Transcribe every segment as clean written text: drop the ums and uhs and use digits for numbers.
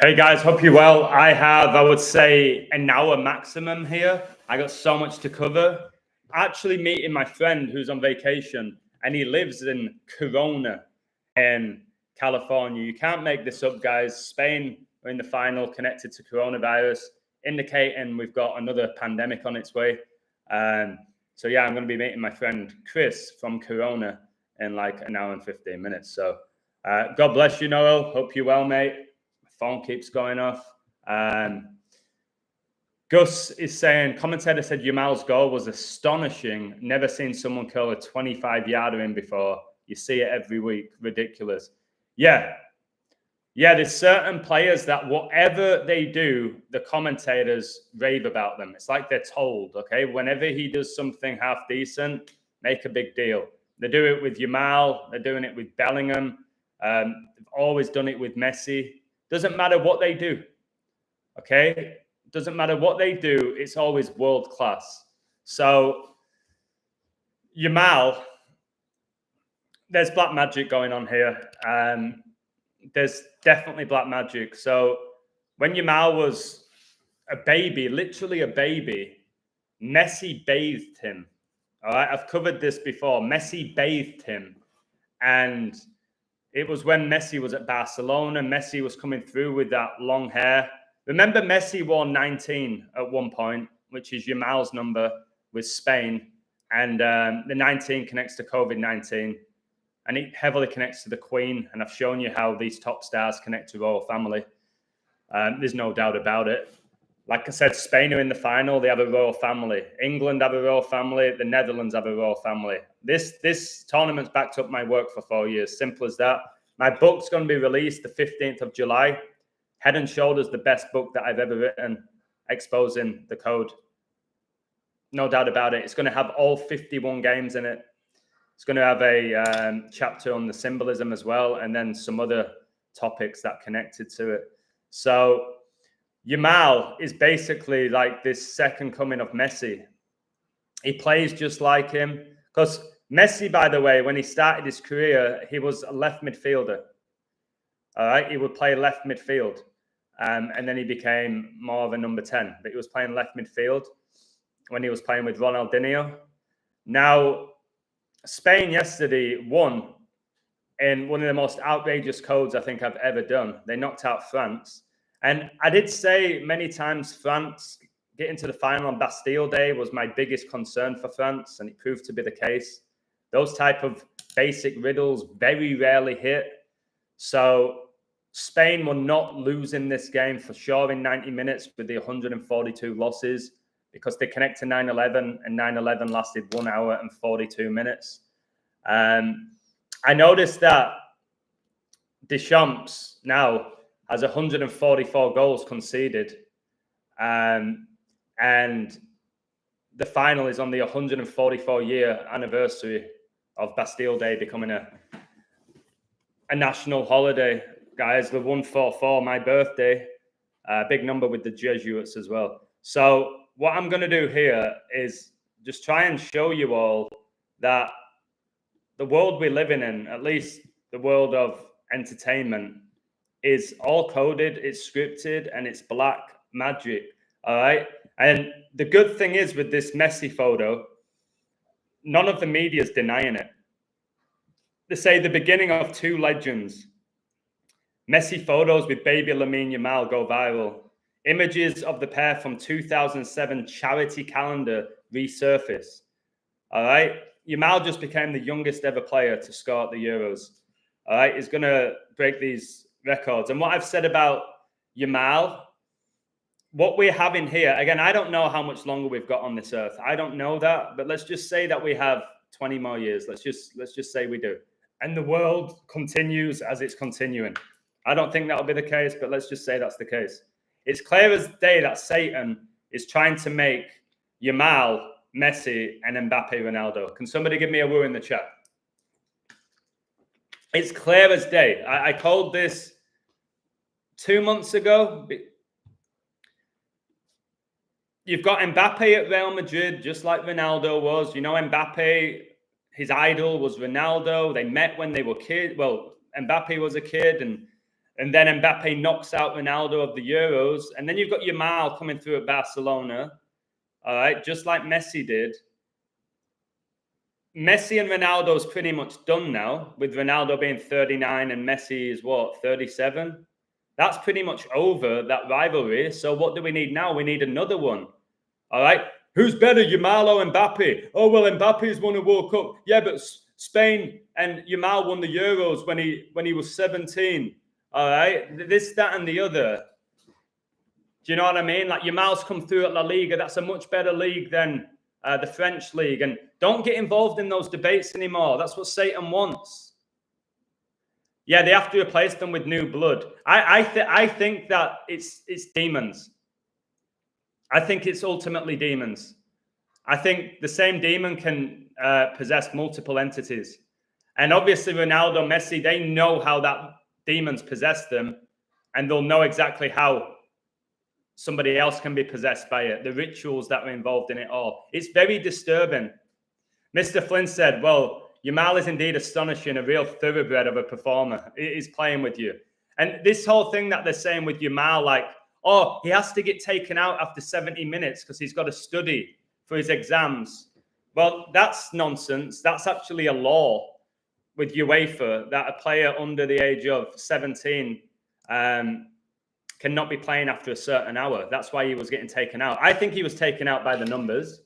Hey guys, hope you're well. I would say, an hour maximum here. I got so much to cover. Actually meeting my friend who's on vacation, and he lives in Corona in California. You can't make this up, guys. Spain are in the final connected to coronavirus, indicating we've got another pandemic on its way. So yeah, I'm going to be meeting my friend Chris from Corona in like an hour and 15 minutes. So God bless you, Noel. Hope you're well, mate. Phone keeps going off. Gus is saying, commentator said Yamal's goal was astonishing. Never seen someone curl a 25-yarder in before. You see it every week. Ridiculous. Yeah, there's certain players that whatever they do, the commentators rave about them. It's like they're told, okay? Whenever he does something half decent, make a big deal. They do it with Yamal. They're doing it with Bellingham. They've always done it with Messi. Doesn't matter what they do, okay? Doesn't matter what they do. It's always world class. So Yamal, there's black magic going on here. There's definitely black magic. So when Yamal was a baby, literally a baby, Messi bathed him. All right, I've covered this before. Messi bathed him, and it was when Messi was at Barcelona. Messi was coming through with that long hair. Remember, Messi wore 19 at one point, which is Yamal's number with Spain. And the 19 connects to COVID-19. And it heavily connects to the Queen. And I've shown you how these top stars connect to royal family. There's no doubt about it. Like I said, Spain are in the final. They have a royal family. England have a royal family. The Netherlands have a royal family. This tournament's backed up my work for 4 years. Simple as that. My book's going to be released the 15th of July. Head and Shoulders, the best book that I've ever written, exposing the code. No doubt about it. It's going to have all 51 games in it. It's going to have a chapter on the symbolism as well, and then some other topics that connected to it. So Yamal is basically like this second coming of Messi. He plays just like him. Because Messi, by the way, when he started his career, he was a left midfielder. All right, he would play left midfield. And then he became more of a number 10. But he was playing left midfield when he was playing with Ronaldinho. Now, Spain yesterday won in one of the most outrageous codes I think I've ever done. They knocked out France. And I did say many times France getting to the final on Bastille Day was my biggest concern for France, and it proved to be the case. Those type of basic riddles very rarely hit. So Spain were not losing this game for sure in 90 minutes with the 142 losses, because they connect to 9/11, and 9/11 lasted 1 hour and 42 minutes. I noticed that Deschamps now has 144 goals conceded. And the final is on the 144-year anniversary of Bastille Day becoming a national holiday. Guys, the 144, my birthday, big number with the Jesuits as well. So what I'm going to do here is just try and show you all that the world we're living in, at least the world of entertainment, is all coded, it's scripted, and it's black magic. All right. And the good thing is with this Messi photo, none of the media is denying it. They say the beginning of two legends. Messi photos with baby Lamine Yamal go viral. Images of the pair from 2007 charity calendar resurface. All right. Yamal just became the youngest ever player to score at the Euros. All right. He's going to break these records. And what I've said about Yamal, what we're having here, again, I don't know how much longer we've got on this earth. I don't know that, but let's just say that we have 20 more years. Let's just say we do. And the world continues as it's continuing. I don't think that'll be the case, but let's just say that's the case. It's clear as day that Satan is trying to make Yamal, Messi, and Mbappe Ronaldo. Can somebody give me a woo in the chat? It's clear as day. I called this 2 months ago. You've got Mbappe at Real Madrid, just like Ronaldo was. You know, Mbappe, his idol was Ronaldo. They met when they were kids. Well, Mbappe was a kid, and And then Mbappe knocks out Ronaldo of the Euros. And then you've got Yamal coming through at Barcelona. All right, just like Messi did. Messi and Ronaldo's pretty much done now, with Ronaldo being 39 and Messi is what, 37? That's pretty much over, that rivalry. So what do we need now? We need another one. All right. Who's better, Yamal or Mbappe? Oh, well, Mbappe's won a World Cup. Yeah, but Spain and Yamal won the Euros when he was 17. All right. This, that, and the other. Do you know what I mean? Like, Yamal's come through at La Liga. That's a much better league than the French league. And don't get involved in those debates anymore. That's what Satan wants. Yeah, they have to replace them with new blood. I think that it's demons. I think it's ultimately demons. I think the same demon can possess multiple entities. And obviously Ronaldo, Messi, they know how that demons possess them, and they'll know exactly how somebody else can be possessed by it, the rituals that are involved in it all. It's very disturbing. Mr. Flynn said, well, Yamal is indeed astonishing, a real thoroughbred of a performer. He's playing with you. And this whole thing that they're saying with Yamal, like, oh, he has to get taken out after 70 minutes because he's got to study for his exams. Well, that's nonsense. That's actually a law with UEFA that a player under the age of 17 cannot be playing after a certain hour. That's why he was getting taken out. I think he was taken out by the numbers.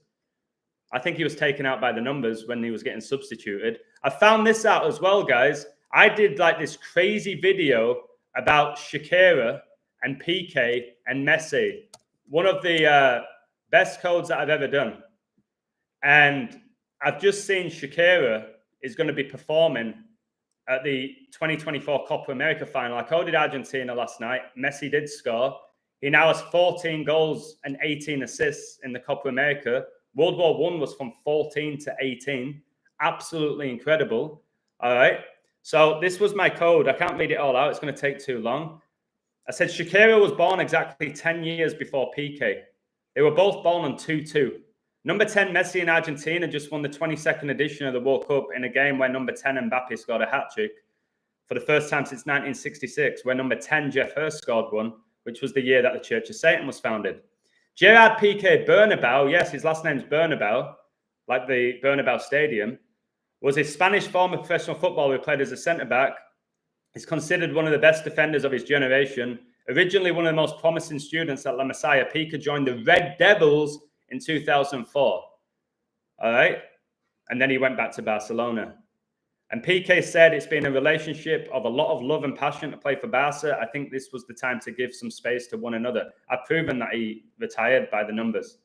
I think he was taken out by the numbers when he was getting substituted. I found this out as well, guys. I did like this crazy video about Shakira and PK and Messi. One of the best codes that I've ever done. And I've just seen Shakira is going to be performing at the 2024 Copa America final. I coded Argentina last night. Messi did score. He now has 14 goals and 18 assists in the Copa America. World War I was from 14 to 18. Absolutely incredible. All right. So this was my code. I can't read it all out. It's going to take too long. I said Shakira was born exactly 10 years before PK. They were both born on 2-2. Number 10, Messi in Argentina just won the 22nd edition of the World Cup in a game where number 10, Mbappe, scored a hat-trick for the first time since 1966, where number 10, Jeff Hurst, scored one, which was the year that the Church of Satan was founded. Gerard Piqué Bernabeu, yes, his last name's Bernabeu, like the Bernabeu Stadium, was a Spanish former professional footballer who played as a centre-back. He's considered one of the best defenders of his generation. Originally one of the most promising students at La Masia, Piqué joined the Red Devils in 2004. All right? And then he went back to Barcelona. And Piqué said it's been a relationship of a lot of love and passion to play for Barca. I think this was the time to give some space to one another. I've proven that he retired by the numbers.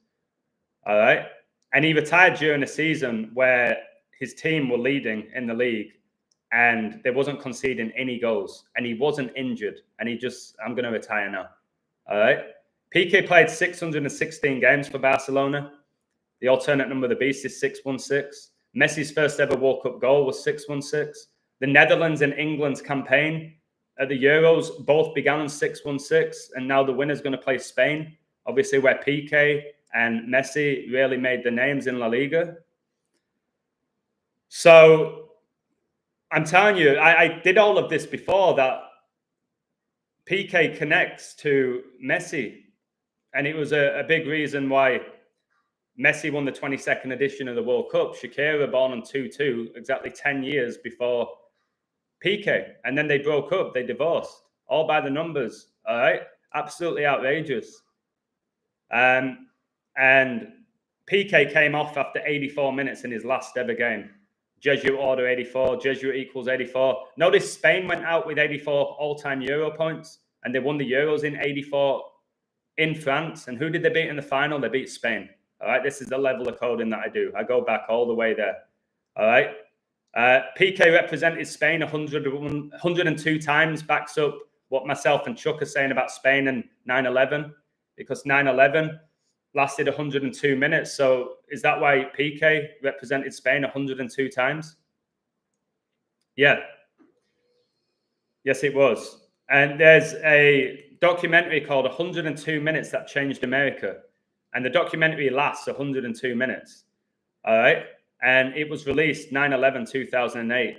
All right? And he retired during a season where his team were leading in the league and they wasn't conceding any goals and he wasn't injured. And he just, I'm going to retire now. All right? Piqué played 616 games for Barcelona. The alternate number of the beast is 616. Messi's first ever World Cup goal was 616. The Netherlands and England's campaign at the Euros both began on 616, and now the winner's going to play Spain, obviously where Piqué and Messi really made the names in La Liga. So I'm telling you, I did all of this before that Piqué connects to Messi, and it was a big reason why Messi won the 22nd edition of the World Cup. Shakira born on 2-2, exactly 10 years before Piqué. And then they broke up. They divorced. All by the numbers. All right? Absolutely outrageous. And Piqué came off after 84 minutes in his last ever game. Jesuit order 84. Jesuit equals 84. Notice Spain went out with 84 all-time Euro points. And they won the Euros in 84 in France. And who did they beat in the final? They beat Spain. All right, this is the level of coding that I do. I go back all the way there. All right. Piqué represented Spain 102 times, backs up what myself and Chuck are saying about Spain and 9/11, because 9/11 lasted 102 minutes. So is that why Piqué represented Spain 102 times? Yeah. Yes, it was. And there's a documentary called 102 Minutes That Changed America. And the documentary lasts 102 minutes. All right. And it was released 9/11/2008.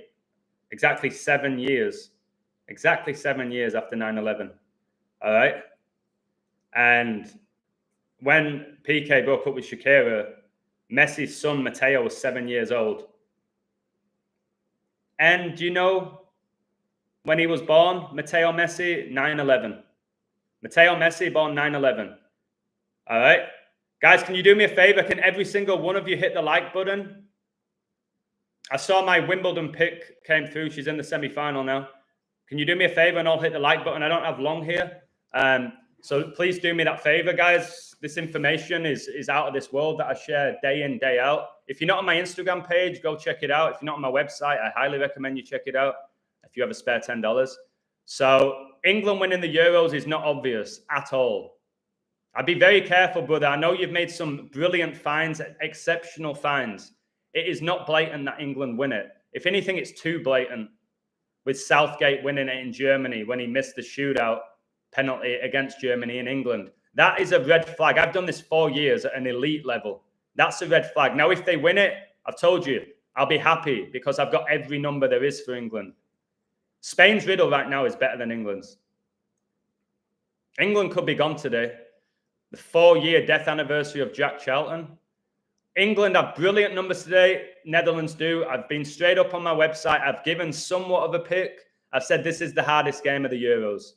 Exactly 7 years Exactly 7 years after 9/11. All right. And when PK broke up with Shakira, Messi's son, Matteo, was 7 years old. And do you know when he was born? Matteo Messi, 9/11. Matteo Messi, born 9/11. All right. Guys, can you do me a favor? Can every single one of you hit the like button? I saw my Wimbledon pick came through. She's in the semi-final now. Can you do me a favor and I'll hit the like button? I don't have long here. So please do me that favor, guys. This information is out of this world that I share day in, day out. If you're not on my Instagram page, go check it out. If you're not on my website, I highly recommend you check it out if you have a spare $10. So England winning the Euros is not obvious at all. I'd be very careful, brother. I know you've made some brilliant finds, exceptional finds. It is not blatant that England win it. If anything, it's too blatant, with Southgate winning it in Germany when he missed the shootout penalty against Germany in England. That is a red flag. I've done this 4 years at an elite level. That's a red flag. Now, if they win it, I've told you, I'll be happy because I've got every number there is for England. Spain's riddle right now is better than England's. England could be gone today. The 4-year death anniversary of Jack Charlton. England have brilliant numbers today. Netherlands do. I've been straight up on my website. I've given somewhat of a pick. I've said this is the hardest game of the Euros.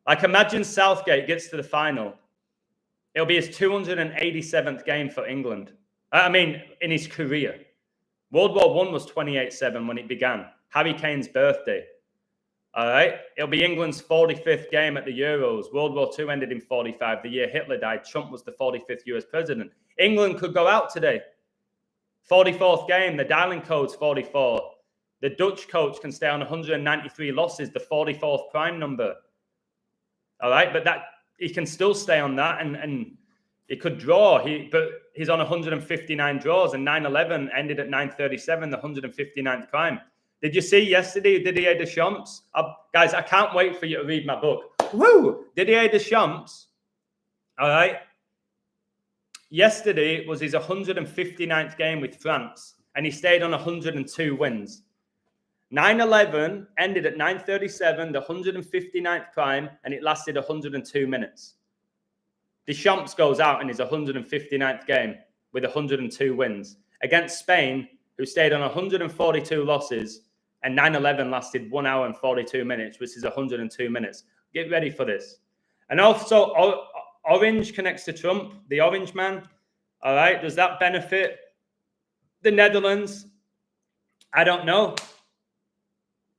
Like, imagine Southgate gets to the final. It'll be his 287th game for England. I mean, in his career. World War I was 28-7 when it began. Harry Kane's birthday. All right. It'll be England's 45th game at the Euros. World War II ended in 45. The year Hitler died, Trump was the 45th US president. England could go out today. 44th game, the dialing code's 44. The Dutch coach can stay on 193 losses, the 44th prime number. All right. But that he can still stay on that and he could draw. But he's on 159 draws and 9/11 ended at 9:37, the 159th prime. Did you see yesterday Didier Deschamps? Guys, I can't wait for you to read my book. Woo! Didier Deschamps, all right? Yesterday was his 159th game with France, and he stayed on 102 wins. 9/11 ended at 9:37, the 159th prime, and it lasted 102 minutes. Deschamps goes out in his 159th game with 102 wins against Spain, who stayed on 142 losses, and 9/11 lasted 1 hour and 42 minutes, which is 102 minutes. Get ready for this. And also, Orange connects to Trump, the Orange man. All right, does that benefit the Netherlands? I don't know.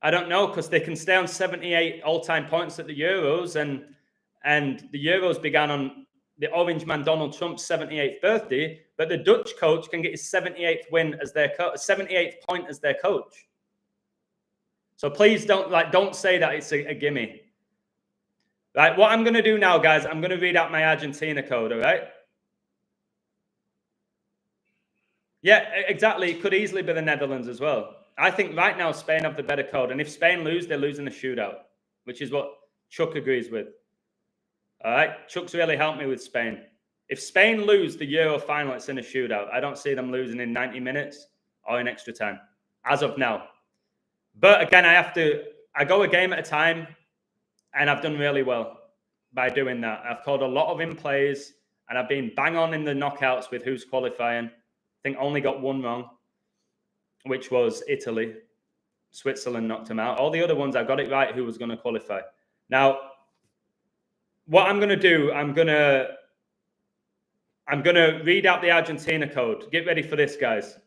I don't know, because they can stay on 78 all-time points at the Euros, and the Euros began on the Orange man Donald Trump's 78th birthday, but the Dutch coach can get his 78th win as their 78th point as their coach. So please don't say that it's a gimme. Right, what I'm going to do now, guys, I'm going to read out my Argentina code, all right? Yeah, exactly. It could easily be the Netherlands as well. I think right now Spain have the better code, and if Spain lose, they're losing the shootout, which is what Chuck agrees with. All right, Chuck's really helped me with Spain. If Spain lose the Euro final, it's in a shootout. I don't see them losing in 90 minutes or in extra time, as of now. But again, I go a game at a time, and I've done really well by doing that. I've called a lot of in-plays, and I've been bang on in the knockouts with who's qualifying. I think only got one wrong, which was Italy. Switzerland knocked them out. All the other ones, I got it right who was going to qualify. Now, what I'm going to do, I'm going to read out the Argentina code. Get ready for this, guys.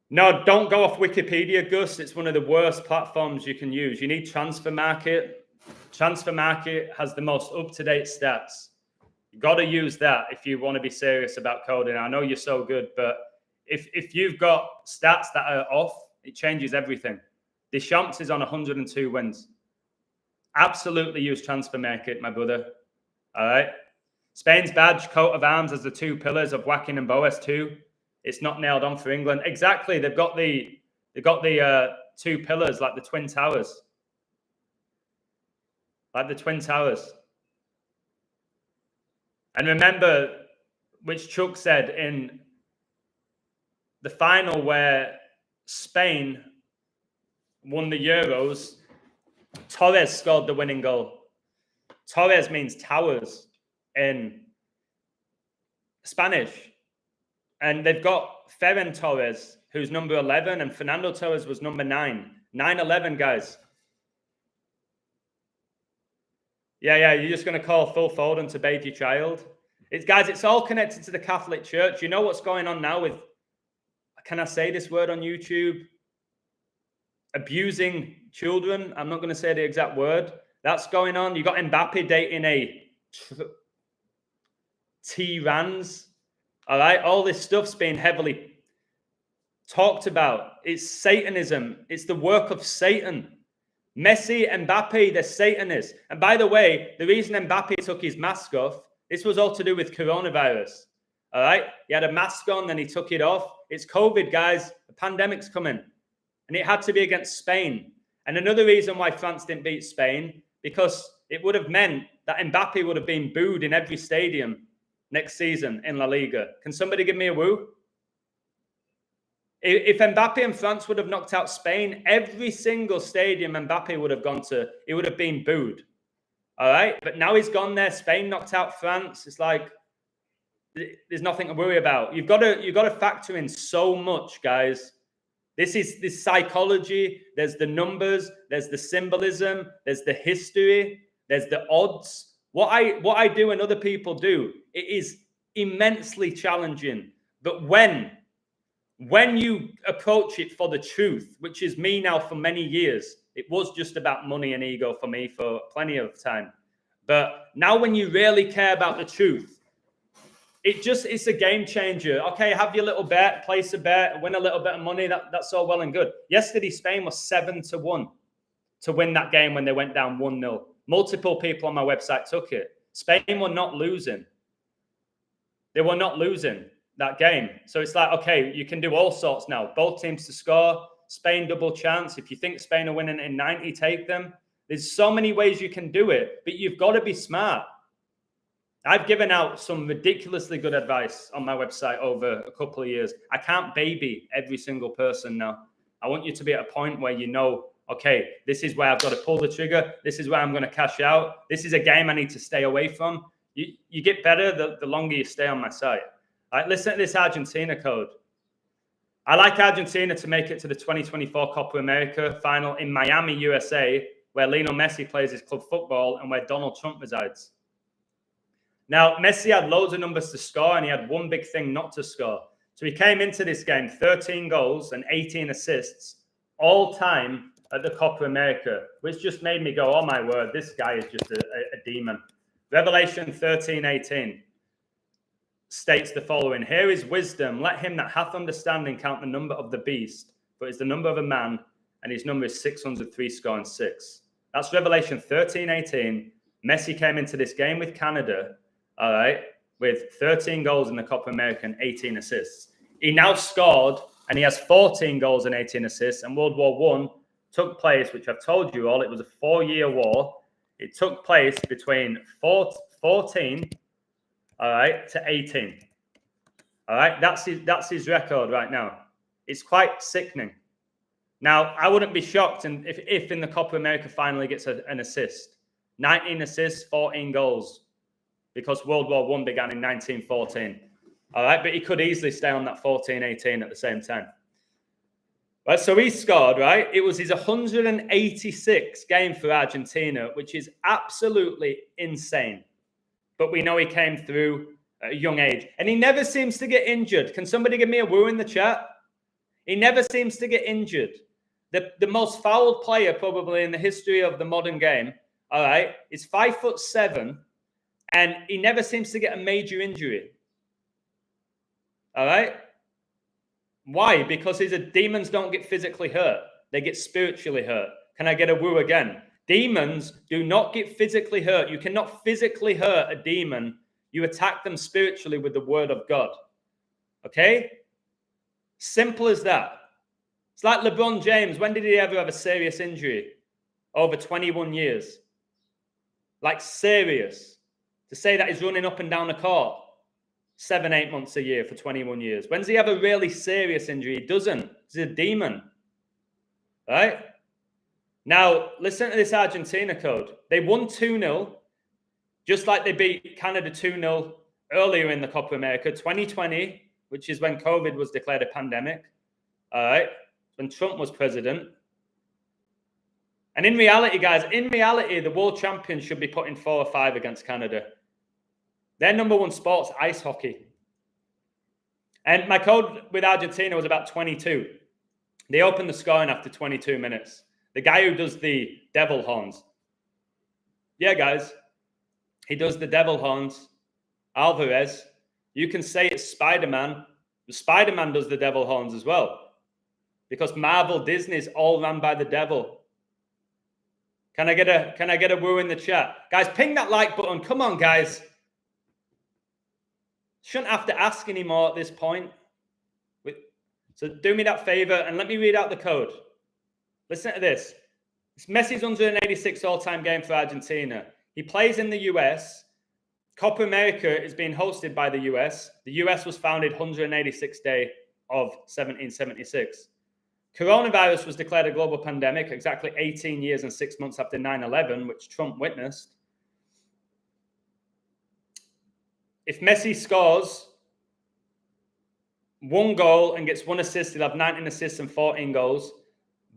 No, don't go off Wikipedia, Gus. It's one of the worst platforms you can use. You need Transfer Market. Transfer Market has the most up-to-date stats. You've got to use that if you want to be serious about coding. I know you're so good, but if you've got stats that are off, it changes everything. Deschamps is on 102 wins. Absolutely use Transfer Market, my brother. All right. Spain's badge, coat of arms, as the two pillars of Joaquin and Boas too. It's not nailed on for England. Exactly. They've got the two pillars like the Twin Towers. Like the Twin Towers. And remember, which Chuck said in the final where Spain won the Euros, Torres scored the winning goal. Torres means towers in Spanish. And they've got Ferran Torres, who's number 11, and Fernando Torres was number 9. 9-11, guys. Yeah, you're just going to call Phil Foden to bathe your child? Guys, it's all connected to the Catholic Church. You know what's going on now with, can I say this word on YouTube? Abusing children. I'm not going to say the exact word. That's going on. You got Mbappe dating a T-Rans. All right. All this stuff's been heavily talked about. It's Satanism. It's the work of Satan. Messi, Mbappe, they're Satanists. And by the way, the reason Mbappe took his mask off, this was all to do with coronavirus. All right. He had a mask on, then he took it off. It's COVID, guys. The pandemic's coming. And it had to be against Spain. And another reason why France didn't beat Spain, because it would have meant that Mbappe would have been booed in every stadium next season in La Liga. Can somebody give me a woo? If Mbappe and France would have knocked out Spain, every single stadium Mbappe would have gone to, it would have been booed. All right? But now he's gone there. Spain knocked out France. It's like, there's nothing to worry about. You've got to factor in so much, guys. This is this psychology. There's the numbers. There's the symbolism. There's the history. There's the odds. What I do and other people do, it is immensely challenging. But when you approach it for the truth, which is me now for many years, it was just about money and ego for me for plenty of time. But now when you really care about the truth, it's a game changer. Okay, have your little bet, place a bet, win a little bit of money. That's all well and good. Yesterday, Spain was 7-1 to win that game when they went down 1-0. Multiple people on my website took it. Spain were not losing. They were not losing that game. So it's like, okay, you can do all sorts now. Both teams to score. Spain double chance. If you think Spain are winning in 90, take them. There's so many ways you can do it, but you've got to be smart. I've given out some ridiculously good advice on my website over a couple of years. I can't baby every single person now. I want you to be at a point where you know, okay, this is where I've got to pull the trigger. This is where I'm going to cash out. This is a game I need to stay away from. You get better the longer you stay on my site. All right, listen to this Argentina code. I like Argentina to make it to the 2024 Copa America final in Miami, USA, where Lionel Messi plays his club football and where Donald Trump resides. Now, Messi had loads of numbers to score, and he had one big thing not to score. So he came into this game, 13 goals and 18 assists, all time at the Copa America, which just made me go, oh my word, this guy is just a demon. Revelation 13:18 states the following: here is wisdom, let him that hath understanding count the number of the beast, for it's the number of a man, and his number is 666. That's Revelation 13:18. Messi came into this game with Canada, all right, with 13 goals in the Copa America and 18 assists. He now scored, and he has 14 goals and 18 assists, and World War I took place, which I've told you all, it was a 4-year war. It took place between 14, all right, to 18. All right, that's his record right now. It's quite sickening. Now, I wouldn't be shocked if in the Copa America finally gets an assist. 19 assists, 14 goals, because World War I began in 1914. All right, but he could easily stay on that 14-18 at the same time. Right, so he scored, right? It was his 186th game for Argentina, which is absolutely insane. But we know he came through at a young age. And he never seems to get injured. Can somebody give me a woo in the chat? He never seems to get injured. The most fouled player probably in the history of the modern game, all right, is 5'7", and he never seems to get a major injury. All right? Why? Because demons don't get physically hurt. They get spiritually hurt. Can I get a woo again? Demons do not get physically hurt. You cannot physically hurt a demon. You attack them spiritually with the word of God. Okay? Simple as that. It's like LeBron James. When did he ever have a serious injury? Over 21 years. Like serious. To say that he's running up and down the court 7-8 months a year for 21 years. When does he have a really serious injury? He doesn't. He's a demon. Right? Now, listen to this Argentina code. They won 2-0, just like they beat Canada 2-0 earlier in the Copa America, 2020, which is when COVID was declared a pandemic. All right, when Trump was president. And in reality, guys, the world champions should be putting 4 or 5 against Canada. Their number one sport's ice hockey. And my code with Argentina was about 22. They opened the scoring after 22 minutes. The guy who does the devil horns. Yeah, guys. He does the devil horns. Alvarez. You can say it's Spider-Man. The Spider-Man does the devil horns as well. Because Marvel, Disney's all run by the devil. Can I get a woo in the chat? Guys, ping that like button. Come on, guys. Shouldn't have to ask anymore at this point. So do me that favor and let me read out the code. Listen to this. It's Messi's 186 all-time game for Argentina. He plays in the US. Copa America is being hosted by the US. The US was founded 186th day of 1776. Coronavirus was declared a global pandemic exactly 18 years and 6 months after 9/11, which Trump witnessed. If Messi scores 1 goal and gets 1 assist, he'll have 19 assists and 14 goals.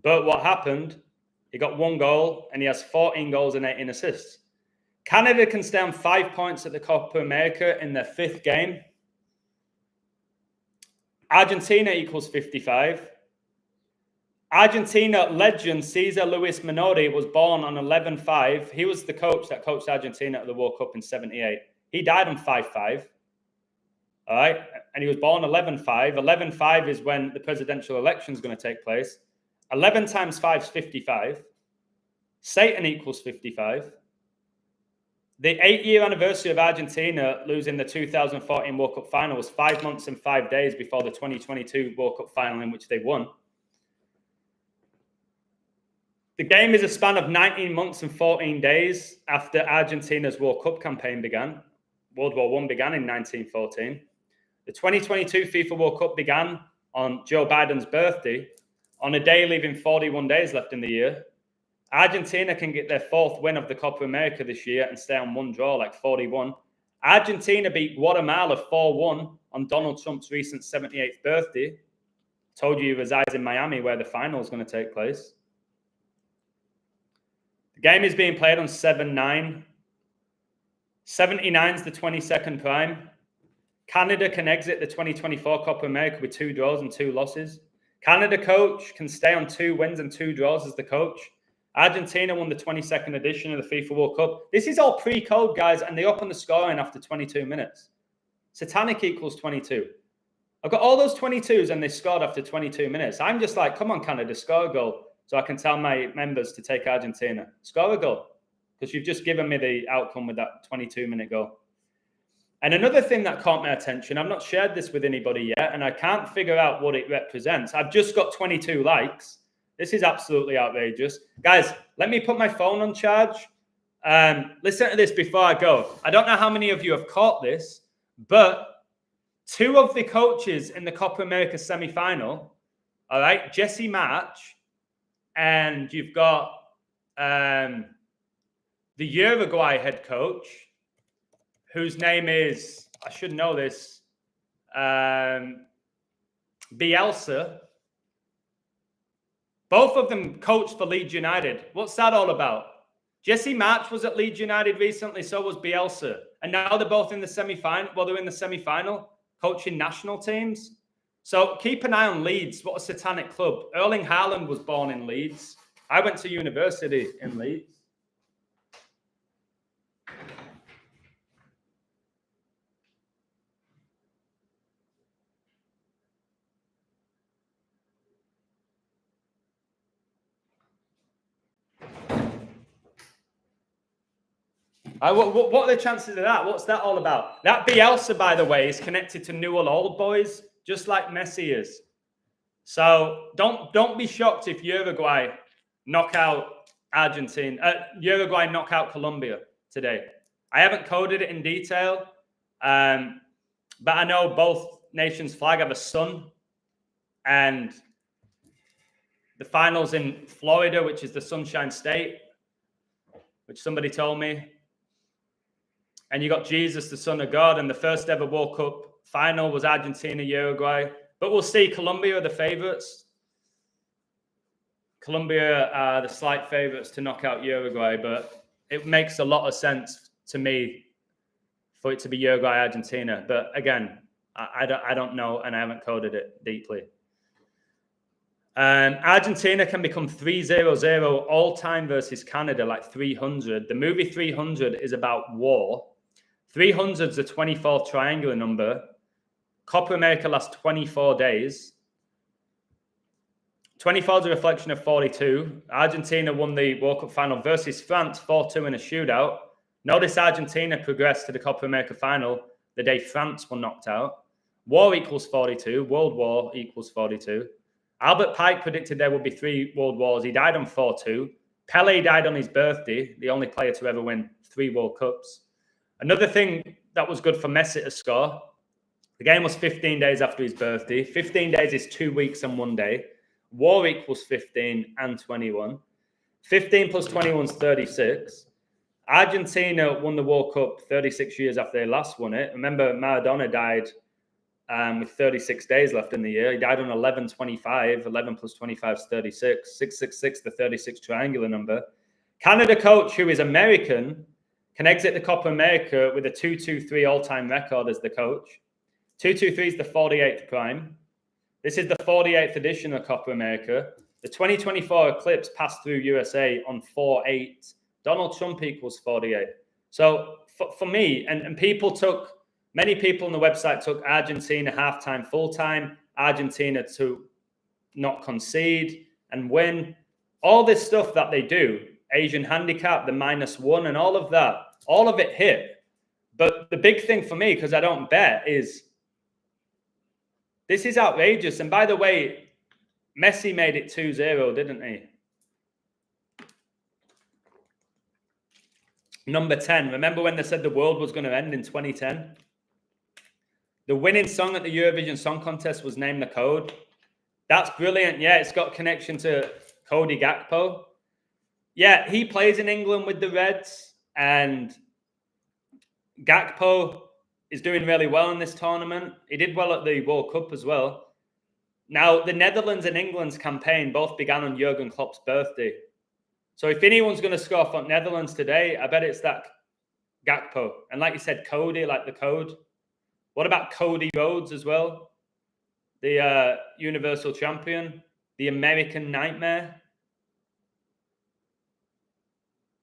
But what happened? He got 1 goal and he has 14 goals and 18 assists. Canada can stay on 5 points at the Copa America in their 5th game. Argentina equals 55. Argentina legend Cesar Luis Menotti was born on 11/5. He was the coach that coached Argentina at the World Cup in 78. He died on 5/5. All right. And he was born 11/5. 11/5 is when the presidential election is going to take place. 11 times 5 is 55. Satan equals 55. The 8-year anniversary of Argentina losing the 2014 World Cup final was 5 months and 5 days before the 2022 World Cup final in which they won. The game is a span of 19 months and 14 days after Argentina's World Cup campaign began. World War I began in 1914. The 2022 FIFA World Cup began on Joe Biden's birthday, on a day leaving 41 days left in the year. Argentina can get their 4th win of the Copa America this year and stay on 1 draw, like 41. Argentina beat Guatemala 4-1 on Donald Trump's recent 78th birthday. Told you he resides in Miami, where the final is going to take place. The game is being played on 7/9. 79 is the 22nd prime. Canada can exit the 2024 Copa America with 2 draws and 2 losses. Canada coach can stay on 2 wins and 2 draws as the coach. Argentina won the 22nd edition of the FIFA World Cup. This is all pre-code, guys, and they open the scoring after 22 minutes. Satanic equals 22. I've got all those 22s and they scored after 22 minutes. I'm just like, come on, Canada, score a goal so I can tell my members to take Argentina. Score a goal, because you've just given me the outcome with that 22-minute goal. And another thing that caught my attention, I've not shared this with anybody yet, and I can't figure out what it represents. I've just got 22 likes. This is absolutely outrageous. Guys, let me put my phone on charge. Listen to this before I go. I don't know how many of you have caught this, but 2 of the coaches in the Copa America semi-final, all right, Jesse March, and you've got the Uruguay head coach, whose name is, I should know this, Bielsa. Both of them coached for Leeds United. What's that all about? Jesse March was at Leeds United recently, so was Bielsa. And now they're both in the semi-final. Well, they're in the semi-final, coaching national teams. So keep an eye on Leeds. What a satanic club. Erling Haaland was born in Leeds. I went to university in Leeds. What are the chances of that? What's that all about? That Bielsa, by the way, is connected to Newell Old Boys, just like Messi is. So don't be shocked if Uruguay knock out Argentina. Uruguay knock out Colombia today. I haven't coded it in detail, but I know both nations' flag have a sun, and The finals in Florida, which is the Sunshine State, which somebody told me. And you got Jesus, the Son of God, and the first ever World Cup final was Argentina, Uruguay. But we'll see. Colombia are the favourites. Colombia are the slight favourites to knock out Uruguay, but it makes a lot of sense to me for it to be Uruguay, Argentina. But again, I don't know, and I haven't coded it deeply. Argentina can become 3-0-0 all-time versus Canada, like 300. The movie 300 is about war. 300 is a 24 triangular number. Copa America lasts 24 days. 24 is a reflection of 42. Argentina won the World Cup final versus France 4-2 in a shootout. Notice Argentina progressed to the Copa America final the day France were knocked out. War equals 42. World War equals 42. Albert Pike predicted there would be 3 world wars. He died on 4-2. Pele died on his birthday, the only player to ever win 3 World Cups. Another thing that was good for Messi to score, the game was 15 days after his birthday. 15 days is 2 weeks and 1 day. War equals 15 and 21. 15 plus 21 is 36. Argentina won the World Cup 36 years after they last won it. Remember, Maradona died with 36 days left in the year. He died on 11/25. 11 plus 25 is 36. 666, the 36 triangular number. Canada coach, who is American, can exit the Copa America with a 2-2-3 all-time record as the coach. 2-2-3 is the 48th prime. This is the 48th edition of Copa America. The 2024 Eclipse passed through USA on 4-8. Donald Trump equals 48. So for me, and many people on the website took Argentina halftime, full-time, Argentina to not concede and win. All this stuff that they do, Asian handicap, the -1 and all of that, all of it hit. But the big thing for me, because I don't bet, is this is outrageous. And by the way, Messi made it 2-0, didn't he? Number 10. Remember when they said the world was going to end in 2010? The winning song at the Eurovision Song Contest was Name the Code. That's brilliant. Yeah, it's got connection to Cody Gakpo. Yeah, he plays in England with the Reds, and Gakpo is doing really well in this tournament. He did well at the World Cup as well. Now, the Netherlands and England's campaign both began on Jurgen Klopp's birthday. So if anyone's going to score for Netherlands today, I bet it's that Gakpo. And like you said, Cody, like the code. What about Cody Rhodes as well? The Universal Champion, the American Nightmare.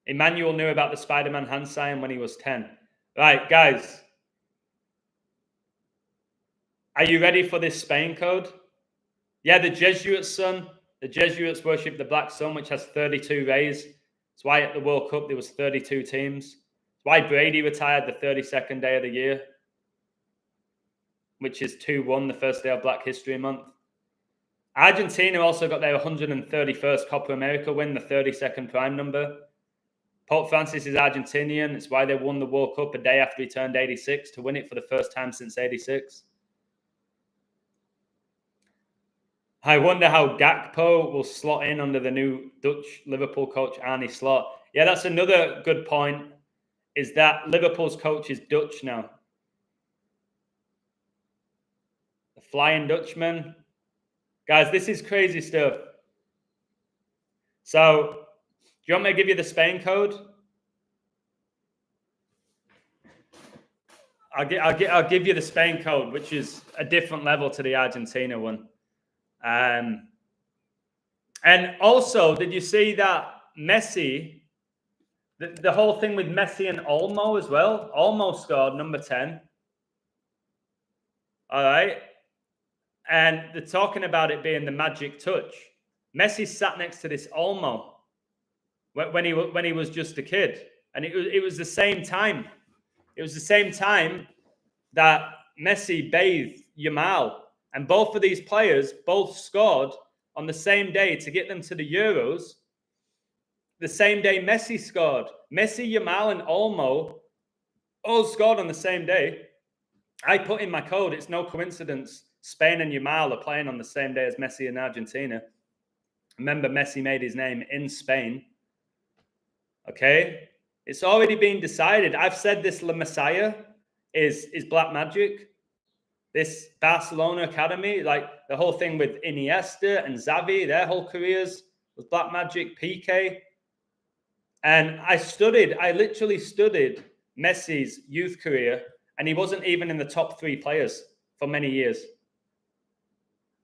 Emmanuel knew about the Spider-Man hand sign when he was 10. Right, guys. Are you ready for this Spain code? Yeah, the Jesuits, son. The Jesuits worship the black sun, which has 32 rays. That's why at the World Cup there was 32 teams. That's why Brady retired the 32nd day of the year, which is 2-1, the first day of Black History Month. Argentina also got their 131st Copa America win, the 32nd prime number. Pope Francis is Argentinian. It's why they won the World Cup a day after he turned 86 to win it for the first time since 86. I wonder how Gakpo will slot in under the new Dutch Liverpool coach, Arne Slot. Yeah, that's another good point, is that Liverpool's coach is Dutch now. The Flying Dutchman. Guys, this is crazy stuff. So, do you want me to give you the Spain code? I'll give you the Spain code, which is a different level to the Argentina one. And also, did you see that Messi, the whole thing with Messi and Olmo as well? Olmo scored number 10. All right. And they're talking about it being the magic touch. Messi sat next to this Olmo when he was just a kid. And it was the same time. It was the same time that Messi bathed Yamal. And both of these players both scored on the same day to get them to the Euros. The same day Messi scored. Messi, Yamal, and Olmo all scored on the same day. I put in my code, it's no coincidence Spain and Yamal are playing on the same day as Messi and Argentina. Remember, Messi made his name in Spain. Okay? It's already been decided. I've said this La Messiah is black magic. This Barcelona academy, like the whole thing with Iniesta and Xavi, their whole careers was black magic, PK. And I literally studied Messi's youth career, and he wasn't even in the top 3 players for many years.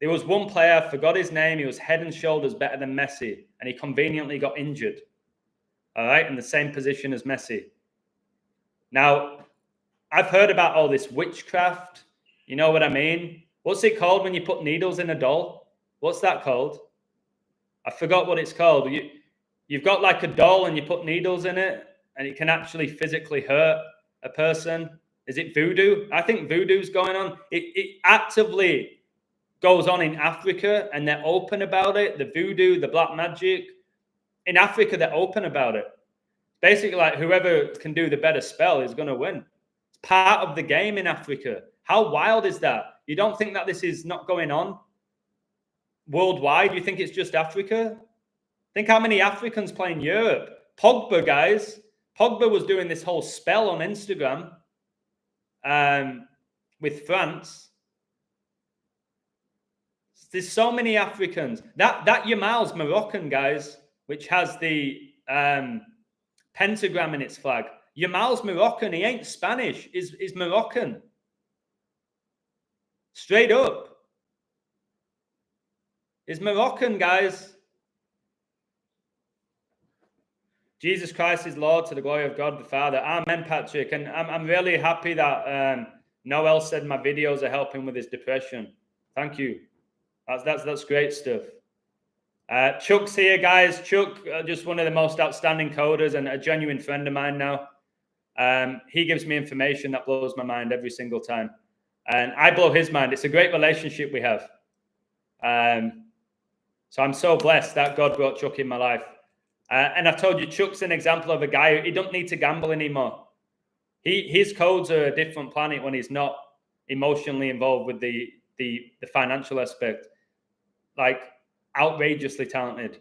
There was one player, I forgot his name, he was head and shoulders better than Messi, and he conveniently got injured. All right, in the same position as Messi. Now, I've heard about all this witchcraft. You know what I mean? What's it called when you put needles in a doll? What's that called? I forgot what it's called. You've got like a doll and you put needles in it and it can actually physically hurt a person. Is it voodoo? I think voodoo's going on. It actively goes on in Africa and they're open about it. The voodoo, the black magic. In Africa, they're open about it. Basically, like whoever can do the better spell is going to win. It's part of the game in Africa. How wild is that? You don't think that this is not going on worldwide? You think it's just Africa? Think how many Africans play in Europe. Pogba, guys. Pogba was doing this whole spell on Instagram with France. There's so many Africans. That Yamal's Moroccan, guys, which has the pentagram in its flag. Yamal's Moroccan. He ain't Spanish. He's Moroccan. Straight up. He's Moroccan, guys. Jesus Christ is Lord, to the glory of God the Father. Amen, Patrick. And I'm really happy that Noel said my videos are helping with his depression. Thank you. That's great stuff. Chuck's here, guys. Chuck, just one of the most outstanding coders and a genuine friend of mine now. He gives me information that blows my mind every single time. And I blow his mind. It's a great relationship we have. So I'm so blessed that God brought Chuck in my life. And I've told you, Chuck's an example of a guy who he don't need to gamble anymore. His codes are a different planet when he's not emotionally involved with the financial aspect. Like, outrageously talented.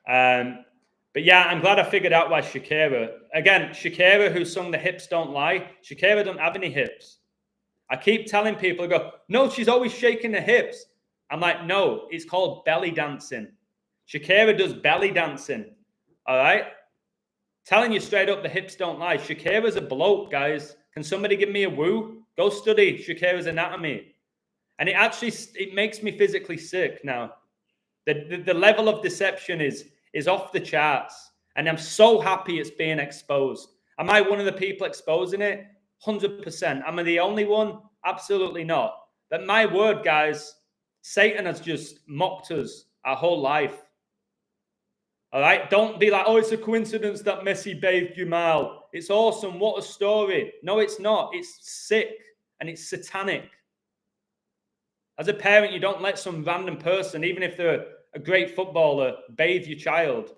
But yeah, I'm glad I figured out why Shakira. Again, Shakira, who sung The Hips Don't Lie, Shakira don't have any hips. I keep telling people, I go, no, she's always shaking her hips. I'm like, no, it's called belly dancing. Shakira does belly dancing. All right? Telling you straight up, the hips don't lie. Shakira's a bloke, guys. Can somebody give me a woo? Go study Shakira's anatomy. And it makes me physically sick now. The level of deception is off the charts. And I'm so happy it's being exposed. Am I one of the people exposing it? 100%. Am I the only one? Absolutely not. But my word, guys, Satan has just mocked us our whole life. All right? Don't be like, oh, it's a coincidence that Messi bathed Yamal. It's awesome. What a story. No, it's not. It's sick and it's satanic. As a parent, you don't let some random person, even if they're a great footballer, bathe your child.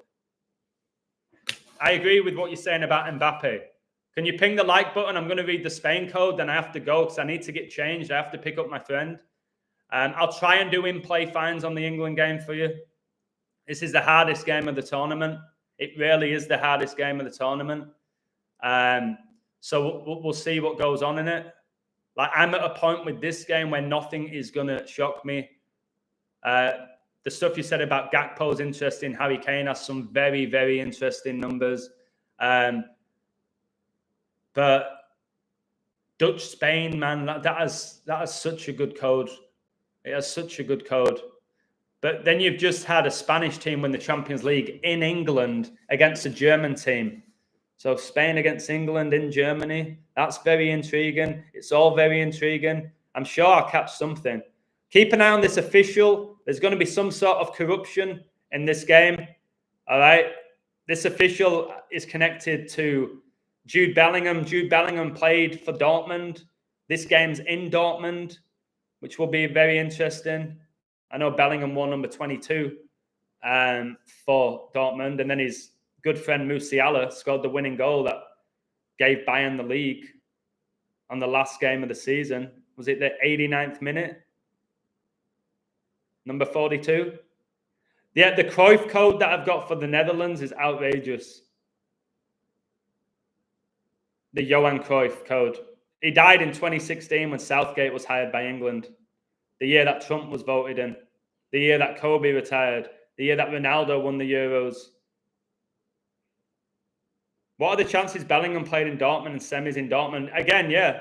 I agree with what you're saying about Mbappe. Can you ping the like button? I'm going to read the Spain code, then I have to go because I need to get changed. I have to pick up my friend. I'll try and do in-play fines on the England game for you. This is the hardest game of the tournament. It really is the hardest game of the tournament. So we'll see what goes on in it. Like, I'm at a point with this game where nothing is going to shock me. The stuff you said about Gakpo is interesting. Harry Kane has some very, very interesting numbers. But Dutch Spain, man, that has such a good code. It has such a good code. But then you've just had a Spanish team win the Champions League in England against a German team. So Spain against England in Germany, that's very intriguing. It's all very intriguing. I'm sure I'll catch something. Keep an eye on this official. There's going to be some sort of corruption in this game. All right. This official is connected to Jude Bellingham. Jude Bellingham played for Dortmund. This game's in Dortmund, which will be very interesting. I know Bellingham wore number 22 for Dortmund. And then his good friend Musiala scored the winning goal that gave Bayern the league on the last game of the season. Was it the 89th minute? Number 42. Yeah, the Cruyff code that I've got for the Netherlands is outrageous. The Johan Cruyff code. He died in 2016 when Southgate was hired by England. The year that Trump was voted in. The year that Kobe retired. The year that Ronaldo won the Euros. What are the chances Bellingham played in Dortmund and semis in Dortmund? Again, yeah.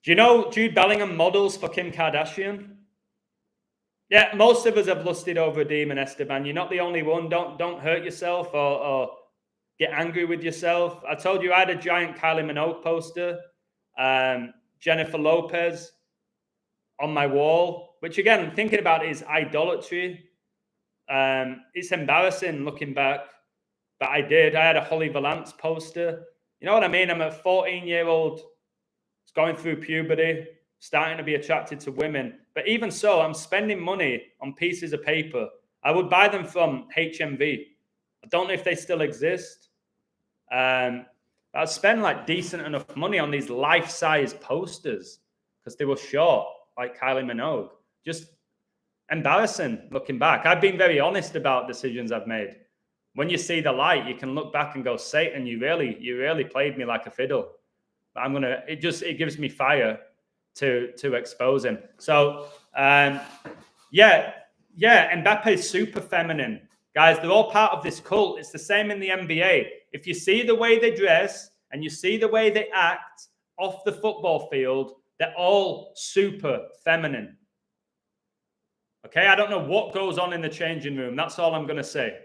Do you know Jude Bellingham models for Kim Kardashian? Yeah, most of us have lusted over Adeem and Esteban. You're not the only one. Don't hurt yourself or get angry with yourself. I told you I had a giant Kylie Minogue poster, Jennifer Lopez on my wall, which again, thinking about it is idolatry. It's embarrassing looking back, but I did. I had a Holly Valance poster. You know what I mean? I'm a 14-year-old going through puberty, starting to be attracted to women. But even so, I'm spending money on pieces of paper. I would buy them from HMV. I don't know if they still exist. I'd spend like decent enough money on these life-size posters because they were short, like Kylie Minogue. Just embarrassing looking back. I've been very honest about decisions I've made. When you see the light, you can look back and go, Satan, you really played me like a fiddle. But it gives me fire to expose him. So Mbappe's super feminine. Guys, they're all part of this cult. It's the same in the NBA. If you see the way they dress and you see the way they act off the football field, they're all super feminine. Okay, I don't know what goes on in the changing room. That's all I'm going to say.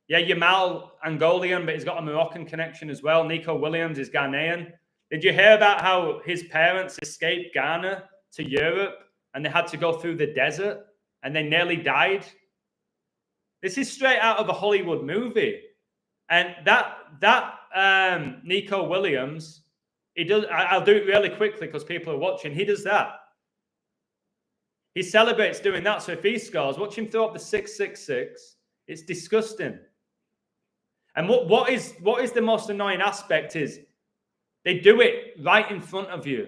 Yeah, Yamal, Angolian, but he's got a Moroccan connection as well. Nico Williams is Ghanaian. Did you hear about how his parents escaped Ghana to Europe and they had to go through the desert and they nearly died? This is straight out of a Hollywood movie. And that Nico Williams, he does. I'll do it really quickly because people are watching. He does that. He celebrates doing that. So if he scores, watch him throw up the 666. It's disgusting. And what is the most annoying aspect is they do it right in front of you.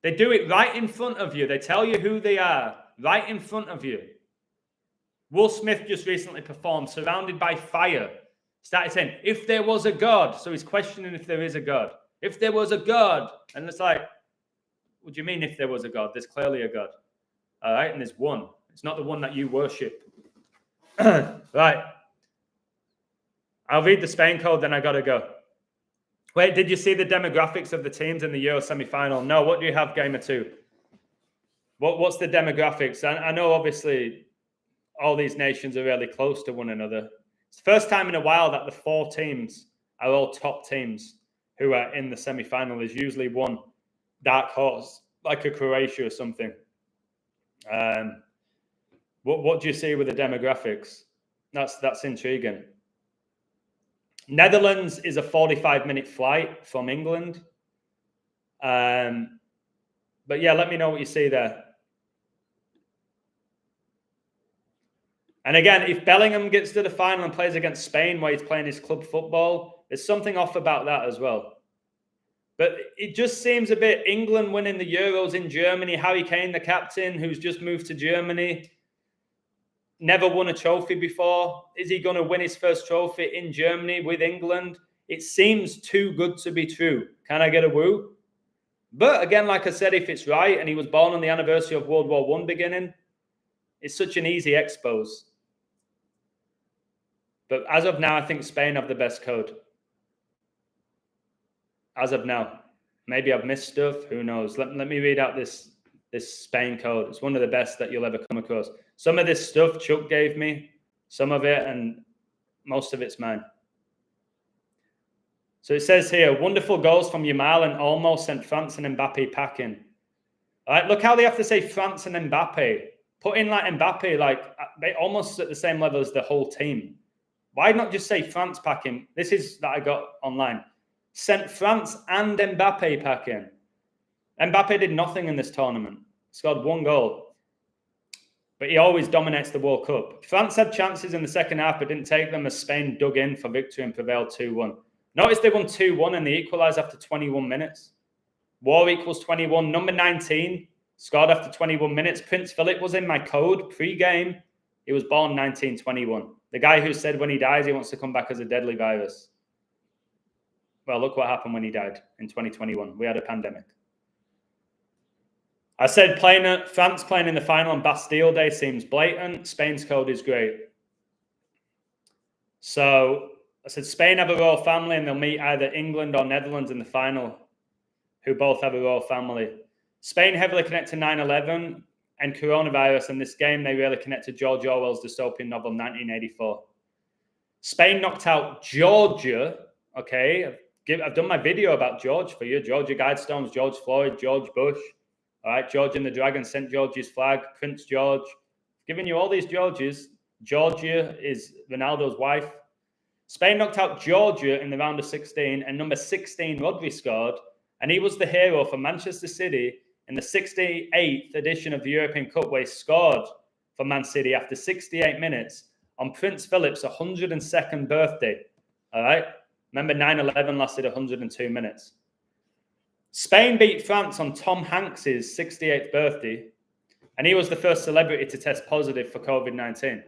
They do it right in front of you. They tell you who they are right in front of you. Will Smith just recently performed surrounded by fire. Started saying, if there was a God. So he's questioning if there is a God. If there was a God. And it's like, what do you mean if there was a God? There's clearly a God. All right. And there's one. It's not the one that you worship. Right. I'll read the Spain code, then I got to go. Wait, did you see the demographics of the teams in the Euro semi-final? No, what do you have, Gamer 2? What's the demographics? I know, obviously, all these nations are really close to one another. It's the first time in a while that the 4 teams are all top teams who are in the semi-final. There's usually one dark horse, like a Croatia or something. What do you see with the demographics? That's intriguing. Netherlands is a 45-minute flight from England. But yeah, let me know what you see there. And again, if Bellingham gets to the final and plays against Spain where he's playing his club football, there's something off about that as well. But it just seems a bit England winning the Euros in Germany. Harry Kane, the captain, who's just moved to Germany, never won a trophy before. Is he going to win his first trophy in Germany with England? It seems too good to be true. Can I get a woo? But again, like I said, if it's right and he was born on the anniversary of World War I beginning, it's such an easy expose. But as of now, I think Spain have the best code. As of now. Maybe I've missed stuff. Who knows? Let me read out this Spain code. It's one of the best that you'll ever come across. Some of this stuff Chuck gave me, some of it, and most of it's mine. So it says here, wonderful goals from Yamal and Olmo sent France and Mbappe packing. All right, look how they have to say France and Mbappe. Put in like Mbappe, like they almost at the same level as the whole team. Why not just say France packing? This is that I got online. Sent France and Mbappe packing. Mbappe did nothing in this tournament. Scored 1 goal. But he always dominates the World Cup. France had chances in the second half, but didn't take them as Spain dug in for victory and prevailed 2-1. Notice they won 2-1 and they equalised after 21 minutes. War equals 21. Number 19 Scored after 21 minutes. Prince Philip was in my code pre-game. He was born 1921. The guy who said when he dies, he wants to come back as a deadly virus. Well, look what happened when he died in 2021. We had a pandemic. I said France playing in the final on Bastille Day seems blatant. Spain's code is great. So I said Spain have a royal family and they'll meet either England or Netherlands in the final, who both have a royal family. Spain heavily connect to 9/11 and coronavirus. In this game, they really connect to George Orwell's dystopian novel 1984. Spain knocked out Georgia. Okay, I've done my video about George for you. Georgia Guidestones, George Floyd, George Bush. All right, George and the Dragon, St. George's flag, Prince George. Giving you all these Georges. Georgia is Ronaldo's wife. Spain knocked out Georgia in the round of 16, and number 16, Rodri, scored. And he was the hero for Manchester City in the 68th edition of the European Cup, where he scored for Man City after 68 minutes on Prince Philip's 102nd birthday. All right? Remember, 9/11 lasted 102 minutes. Spain beat France on Tom Hanks's 68th birthday, and he was the first celebrity to test positive for COVID-19.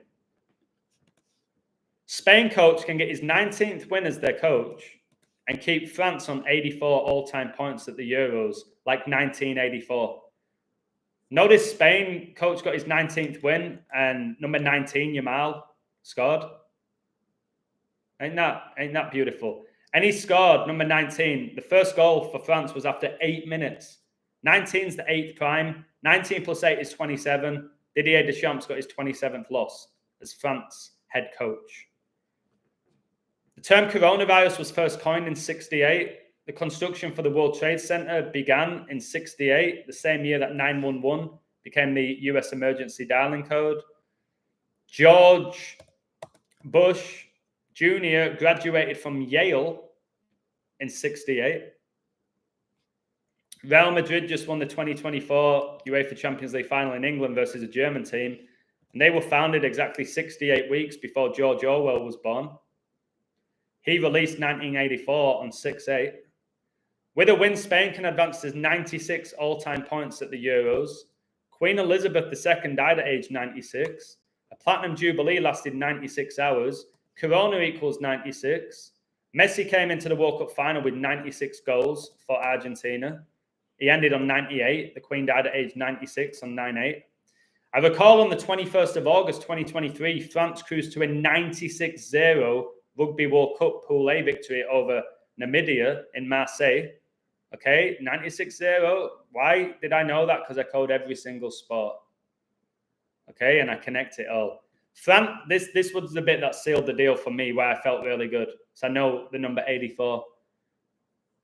Spain coach can get his 19th win as their coach and keep France on 84 all-time points at the Euros, like 1984. Notice Spain coach got his 19th win and number 19, Yamal, scored. Ain't that beautiful? And he scored, number 19. The first goal for France was after 8 minutes. 19's the 8th prime. 19 plus 8 is 27. Didier Deschamps got his 27th loss as France head coach. The term coronavirus was first coined in 68. The construction for the World Trade Center began in 68, the same year that 911 became the US emergency dialing code. George Bush Jr. graduated from Yale in 68. Real Madrid just won the 2024 UEFA Champions League final in England versus a German team. And they were founded exactly 68 weeks before George Orwell was born. He released 1984 on 6/8. With a win, Spain can advance to 96 all-time points at the Euros. Queen Elizabeth II died at age 96. A platinum jubilee lasted 96 hours. Corona equals 96. Messi came into the World Cup final with 96 goals for Argentina. He ended on 98. The Queen died at age 96 on 9/8. I recall on the 21st of August 2023, France cruised to a 96-0 Rugby World Cup Pool A victory over Namibia in Marseille. Okay, 96-0. Why did I know that? Because I code every single sport. Okay, and I connect it all. France, this was the bit that sealed the deal for me, where I felt really good. So I know the number 84.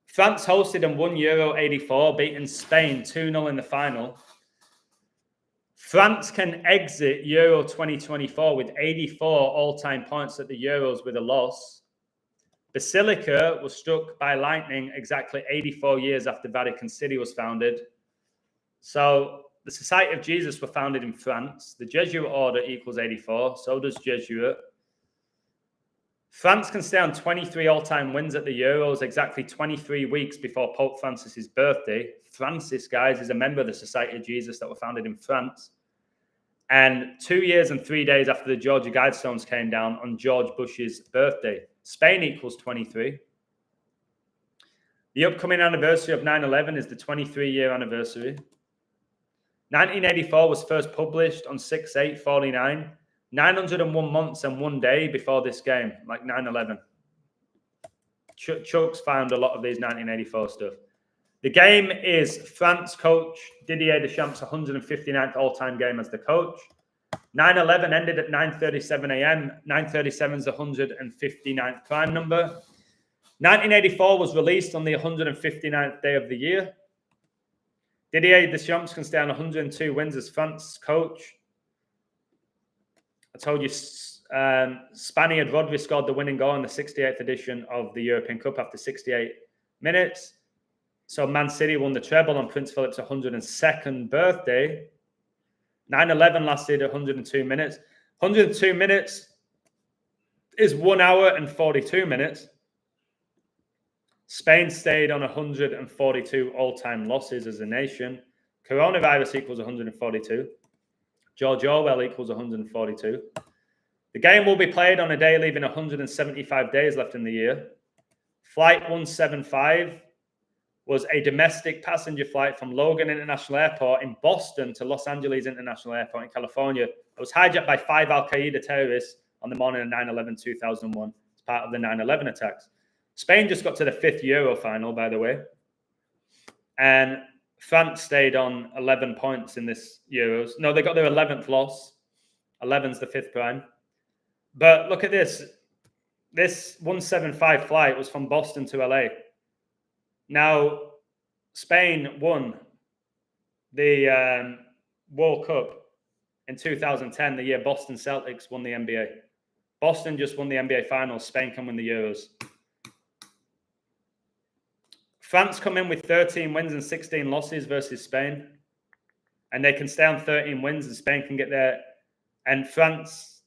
France hosted and won Euro 84, beating Spain 2-0 in the final. France can exit Euro 2024 with 84 all-time points at the Euros with a loss. Basilica was struck by lightning exactly 84 years after Vatican City was founded. So the Society of Jesus were founded in France. The Jesuit order equals 84. So does Jesuit. France can stay on 23 all-time wins at the Euros exactly 23 weeks before Pope Francis's birthday. Francis, guys, is a member of the Society of Jesus that were founded in France. And 2 years and 3 days after the Georgia Guidestones came down on George Bush's birthday. Spain equals 23. The upcoming anniversary of 9/11 is the 23-year anniversary. 1984 was first published on 6/8/49. 901 months and 1 day before this game, like 9/11. Chuck's found a lot of these 1984 stuff. The game is France coach Didier Deschamps' 159th all-time game as the coach. 9/11 ended at 9:37 a.m. 9:37 is the 159th prime number. 1984 was released on the 159th day of the year. Didier Deschamps can stay on 102 wins as France coach. I told you Spaniard Rodri scored the winning goal in the 68th edition of the European Cup after 68 minutes. So Man City won the treble on Prince Philip's 102nd birthday. 9/11 lasted 102 minutes. 102 minutes is 1 hour and 42 minutes. Spain stayed on 142 all-time losses as a nation. Coronavirus equals 142. George Orwell equals 142. The game will be played on a day leaving 175 days left in the year. Flight 175 was a domestic passenger flight from Logan International Airport in Boston to Los Angeles International Airport in California. It was hijacked by 5 Al-Qaeda terrorists on the morning of 9/11/2001 as part of the 9/11 attacks. Spain just got to the 5th Euro final, by the way. And France stayed on 11 points in this Euros. No, they got their 11th loss. 11's the 5th prime. But look at this. This 175 flight was from Boston to LA. Now, Spain won the World Cup in 2010, the year Boston Celtics won the NBA. Boston just won the NBA Finals. Spain can win the Euros. France come in with 13 wins and 16 losses versus Spain. And they can stay on 13 wins and Spain can get their... And France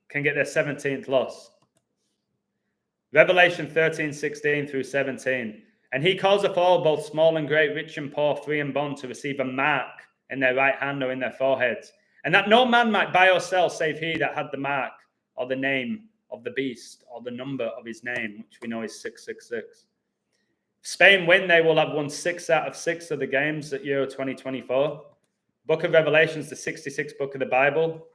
can get their 17th loss. Revelation 13:16 through 17. And he calls up all, both small and great, rich and poor, free and bond, to receive a mark in their right hand or in their foreheads. And that no man might buy or sell save he that had the mark or the name of the beast or the number of his name, which we know is 666. If Spain win, they will have won 6 out of 6 of the games at Euro 2024. Book of Revelation is the 66th book of the Bible.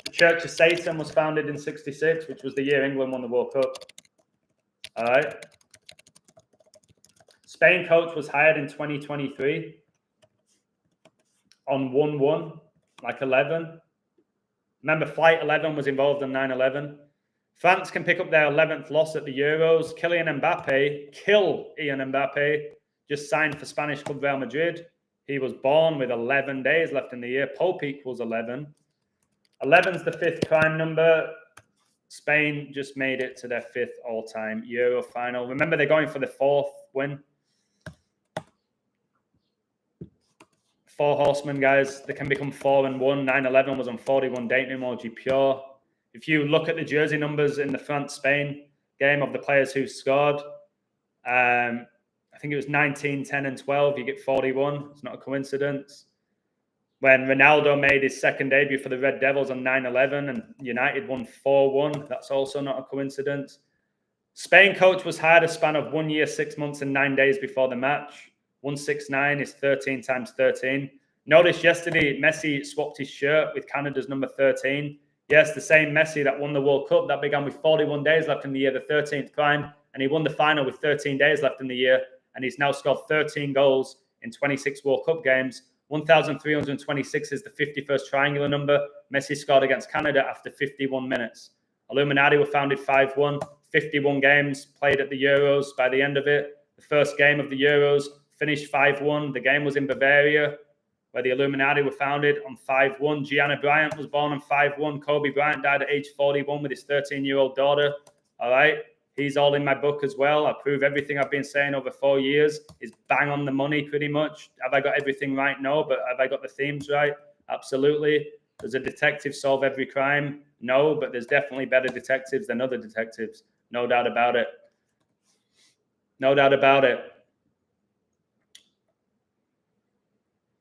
The Church of Satan was founded in 66, which was the year England won the World Cup. All right. Spain coach was hired in 2023 on 1-1, like 11. Remember, Flight 11 was involved in 9/11. France can pick up their 11th loss at the Euros. Kylian Mbappe, just signed for Spanish club Real Madrid. He was born with 11 days left in the year. Pope equals 11. 11's the 5th prime number. Spain just made it to their 5th all-time Euro final. Remember, they're going for the 4th win. 4 horsemen, guys. They can become 4-1. 9/11 was on 41. Dating emoji pure. If you look at the jersey numbers in the France-Spain game of the players who scored, I think it was 19, 10, and 12. You get 41. It's not a coincidence. When Ronaldo made his second debut for the Red Devils on 9/11 and United won 4-1, that's also not a coincidence. Spain coach was hired a span of 1 year, 6 months, and 9 days before the match. 169 is 13 times 13. Notice yesterday, Messi swapped his shirt with Canada's number 13. Yes, the same Messi that won the World Cup. That began with 41 days left in the year, the 13th prime. And he won the final with 13 days left in the year. And he's now scored 13 goals in 26 World Cup games. 1,326 is the 51st triangular number. Messi scored against Canada after 51 minutes. Illuminati were founded 5-1. 51 games played at the Euros by the end of it. The first game of the Euros finished 5-1. The game was in Bavaria, where the Illuminati were founded, on 5-1. Gianna Bryant was born on 5-1. Kobe Bryant died at age 41 with his 13-year-old daughter. All right. He's all in my book as well. I prove everything I've been saying over 4 years is bang on the money pretty much. Have I got everything right? No. But have I got the themes right? Absolutely. Does a detective solve every crime? No. But there's definitely better detectives than other detectives. No doubt about it. No doubt about it.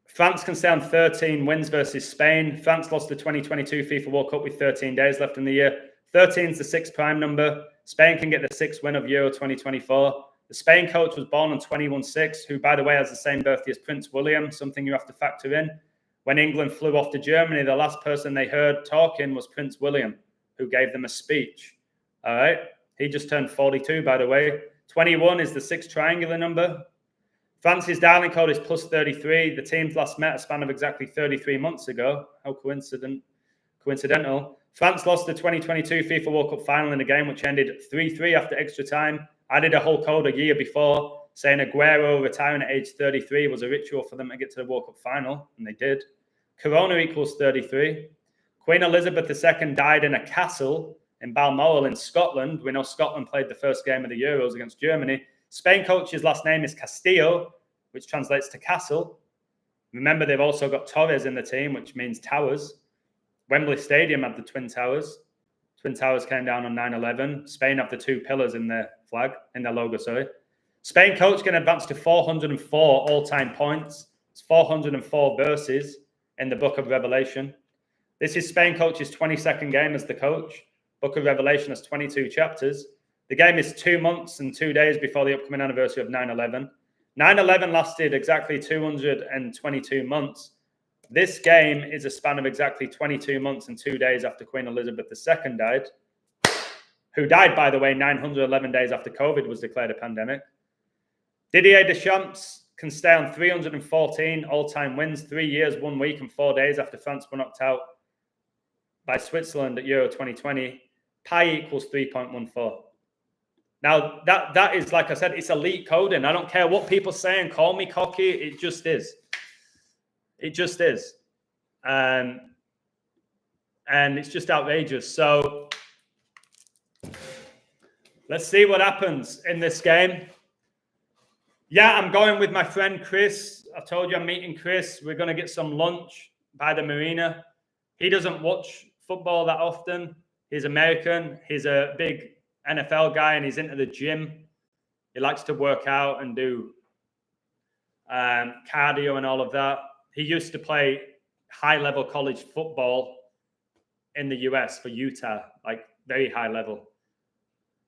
France can stay on 13 wins versus Spain. France lost the 2022 FIFA World Cup with 13 days left in the year. 13 is the 6th prime number. Spain can get the 6th win of Euro 2024. The Spain coach was born on 21/6, who, by the way, has the same birthday as Prince William, something you have to factor in. When England flew off to Germany, the last person they heard talking was Prince William, who gave them a speech. All right? He just turned 42, by the way. 21 is the 6th triangular number. France's dialing code is +33. The teams last met a span of exactly 33 months ago. How coincidental. France lost the 2022 FIFA World Cup final in a game which ended 3-3 after extra time. I did a whole code a year before saying Aguero retiring at age 33 was a ritual for them to get to the World Cup final, and they did. Corona equals 33. Queen Elizabeth II died in a castle in Balmoral in Scotland. We know Scotland played the first game of the Euros against Germany. Spain coach's last name is Castillo, which translates to castle. Remember, they've also got Torres in the team, which means towers. Wembley Stadium had the Twin Towers. Twin Towers came down on 9/11. Spain have the 2 pillars in their flag, in their logo, sorry. Spain coach can advance to 404 all-time points. It's 404 verses in the book of Revelation. This is Spain coach's 22nd game as the coach. Book of Revelation has 22 chapters. The game is 2 months and 2 days before the upcoming anniversary of 9/11. 9/11 lasted exactly 222 months. This game is a span of exactly 22 months and 2 days after Queen Elizabeth II died, who died, by the way, 911 days after COVID was declared a pandemic. Didier Deschamps can stay on 314 all-time wins, 3 years, 1 week, and 4 days after France were knocked out by Switzerland at Euro 2020. Pi equals 3.14. Now, that is, like I said, it's elite coding. I don't care what people say and call me cocky. It just is. It just is. And it's just outrageous. So let's see what happens in this game. Yeah, I'm going with my friend Chris. I told you I'm meeting Chris. We're going to get some lunch by the marina. He doesn't watch football that often. He's American. He's a big NFL guy and he's into the gym. He likes to work out and do cardio and all of that. He used to play high-level college football in the US for Utah, like very high level.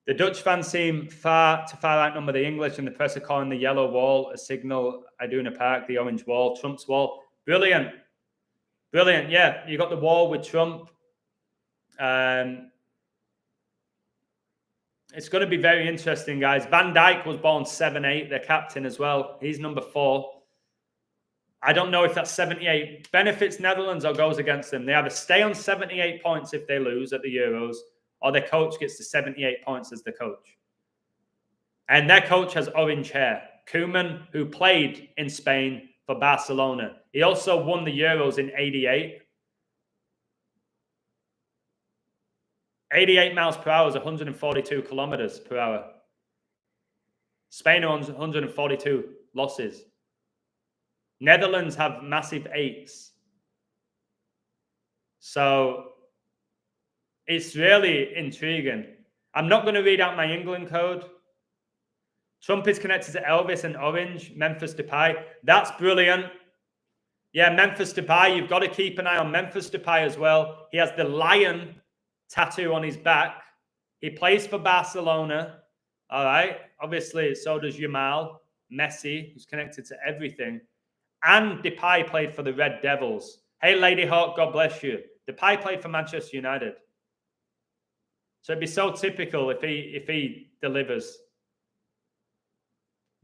The Dutch fans seem far outnumber the English, and the press are calling the yellow wall a signal. Iduna Park, the orange wall, Trump's wall. Brilliant. Brilliant. Yeah, you got the wall with Trump. It's going to be very interesting, guys. Van Dijk was born 7'8", their captain as well. He's number 4. I don't know if that 78 benefits Netherlands or goes against them. They either stay on 78 points if they lose at the Euros, or their coach gets to 78 points as the coach. And their coach has orange hair. Koeman, who played in Spain for Barcelona. He also won the Euros in 88. 88 miles per hour is 142 kilometers per hour. Spain owns 142 losses. Netherlands have massive 8s. So it's really intriguing. I'm not going to read out my England code. Trump is connected to Elvis and Orange, Memphis Depay. That's brilliant. Yeah, Memphis Depay. You've got to keep an eye on Memphis Depay as well. He has the lion tattoo on his back. He plays for Barcelona. All right. Obviously, so does Yamal, Messi, who's connected to everything. And Depay played for the Red Devils. Hey, Lady Hawk, God bless you. Depay played for Manchester United. So it'd be so typical if he delivers.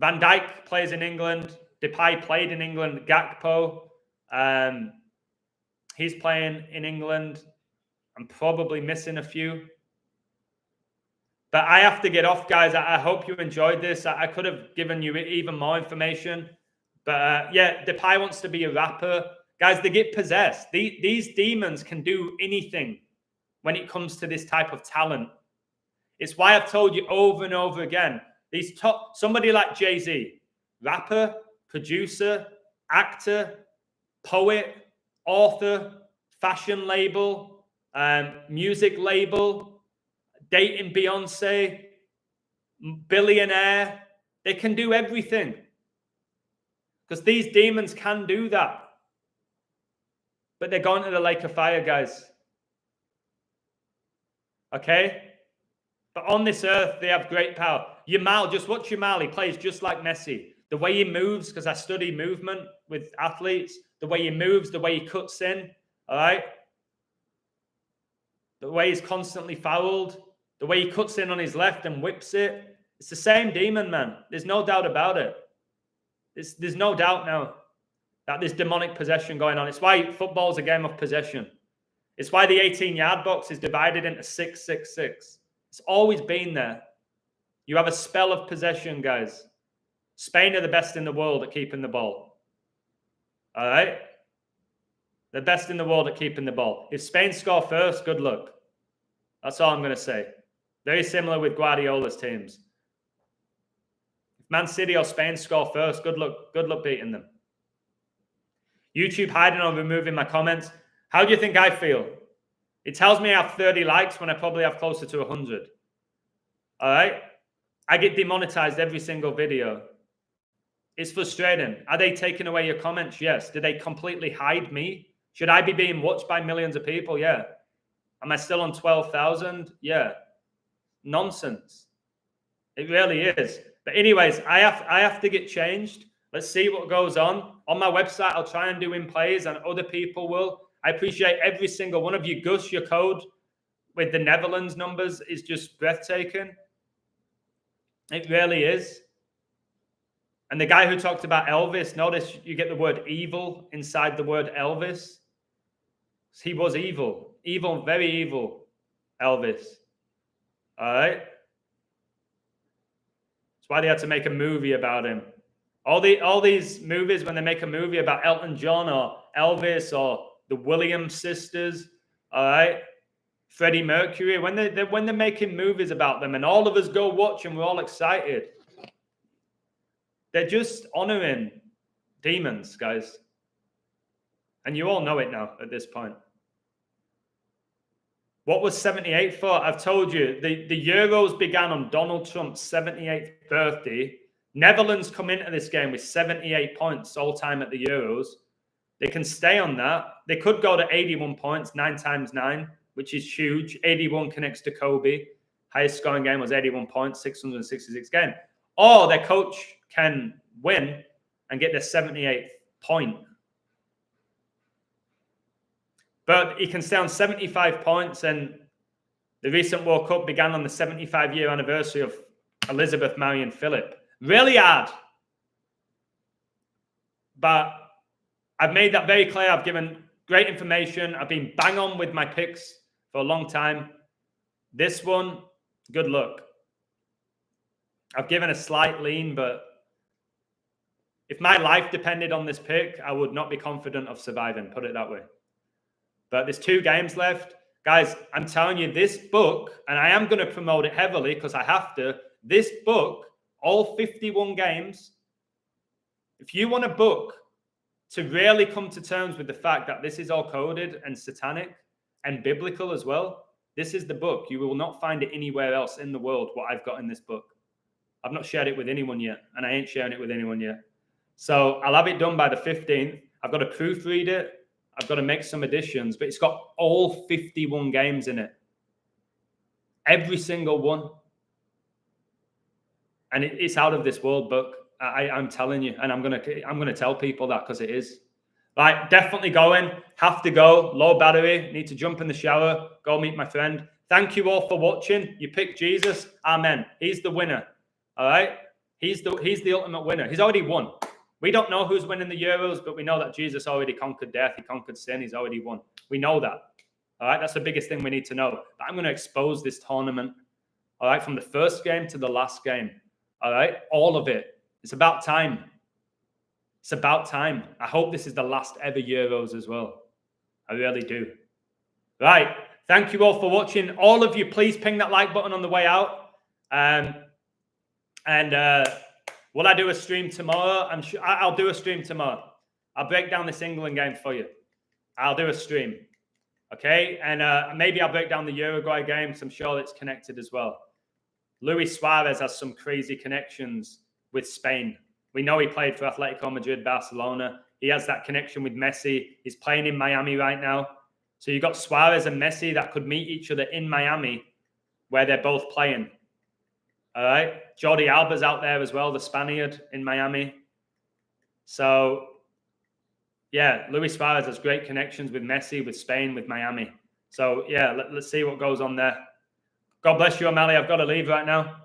Van Dijk plays in England. Depay played in England. Gakpo, he's playing in England. I'm probably missing a few. But I have to get off, guys. I hope you enjoyed this. I could have given you even more information. But yeah, Depay wants to be a rapper. Guys, they get possessed. These demons can do anything when it comes to this type of talent. It's why I've told you over and over again, somebody like Jay-Z, rapper, producer, actor, poet, author, fashion label, music label, dating Beyonce, billionaire. They can do everything. Because these demons can do that. But they're going to the lake of fire, guys. Okay? But on this earth, they have great power. Yamal, just watch Yamal. He plays just like Messi. The way he moves, because I study movement with athletes. The way he moves, the way he cuts in. All right? The way he's constantly fouled. The way he cuts in on his left and whips it. It's the same demon, man. There's no doubt about it. There's no doubt now that there's demonic possession going on. It's why football's a game of possession. It's why the 18-yard box is divided into 6-6-6. It's always been there. You have a spell of possession, guys. Spain are the best in the world at keeping the ball. All right? The best in the world at keeping the ball. If Spain score first, good luck. That's all I'm going to say. Very similar with Guardiola's teams. Man City or Spain score first, good luck beating them. YouTube hiding or removing my comments. How do you think I feel? It tells me I have 30 likes when I probably have closer to 100. All right? I get demonetized every single video. It's frustrating. Are they taking away your comments? Yes. Did they completely hide me? Should I be being watched by millions of people? Yeah. Am I still on 12,000? Yeah. Nonsense. It really is. But anyways, I have to get changed. Let's see what goes on. On my website, I'll try and do in plays, and other people will. I appreciate every single one of you. Gus, your code with the Netherlands numbers is just breathtaking. It really is. And the guy who talked about Elvis, notice you get the word evil inside the word Elvis. He was evil. Evil, very evil, Elvis. All right? That's why they had to make a movie about him. All these movies, when they make a movie about Elton John or Elvis or the Williams sisters, all right, Freddie Mercury, when they're making movies about them and all of us go watch and we're all excited, they're just honoring demons, guys. And you all know it now at this point. What was 78 for? I've told you, the Euros began on Donald Trump's 78th birthday. Netherlands come into this game with 78 points all time at the Euros. They can stay on that. They could go to 81 points, 9 times 9, which is huge. 81 connects to Kobe. Highest scoring game was 81 points, 666 game. Or their coach can win and get their 78th point. But he can stay on 75 points, and the recent World Cup began on the 75-year anniversary of Elizabeth marrying Philip. Really hard. But I've made that very clear. I've given great information. I've been bang on with my picks for a long time. This one, good luck. I've given a slight lean, but if my life depended on this pick, I would not be confident of surviving, put it that way. But there's 2 games left. Guys, I'm telling you, this book, and I am going to promote it heavily because I have to, this book, all 51 games, if you want a book to really come to terms with the fact that this is all coded and satanic and biblical as well, this is the book. You will not find it anywhere else in the world, what I've got in this book. I've not shared it with anyone yet, and I ain't sharing it with anyone yet. So I'll have it done by the 15th. I've got to proofread it. I've got to make some additions, but it's got all 51 games in it. Every single one. And it's out of this world book. I'm telling you, and I'm gonna tell people that because it is. Right, definitely going. Have to go. Low battery. Need to jump in the shower. Go meet my friend. Thank you all for watching. You picked Jesus. Amen. He's the winner. All right. He's the ultimate winner. He's already won. We don't know who's winning the Euros, but we know that Jesus already conquered death. He conquered sin. He's already won. We know that. All right. That's the biggest thing we need to know. But I'm going to expose this tournament. All right. From the first game to the last game. All right. All of it. It's about time. It's about time. I hope this is the last ever Euros as well. I really do. Right. Thank you all for watching. All of you, please ping that like button on the way out. Will I do a stream tomorrow? I'm sure I'll do a stream tomorrow. I'll break down this England game for you. I'll do a stream. Okay. And maybe I'll break down the Uruguay game because I'm sure it's connected as well. Luis Suarez has some crazy connections with Spain. We know he played for Atletico Madrid, Barcelona. He has that connection with Messi. He's playing in Miami right now. So you've got Suarez and Messi that could meet each other in Miami where they're both playing. All right. Jordi Alba's out there as well, the Spaniard in Miami. So, yeah, Luis Suarez has great connections with Messi, with Spain, with Miami. So, yeah, let's see what goes on there. God bless you, O'Malley. I've got to leave right now.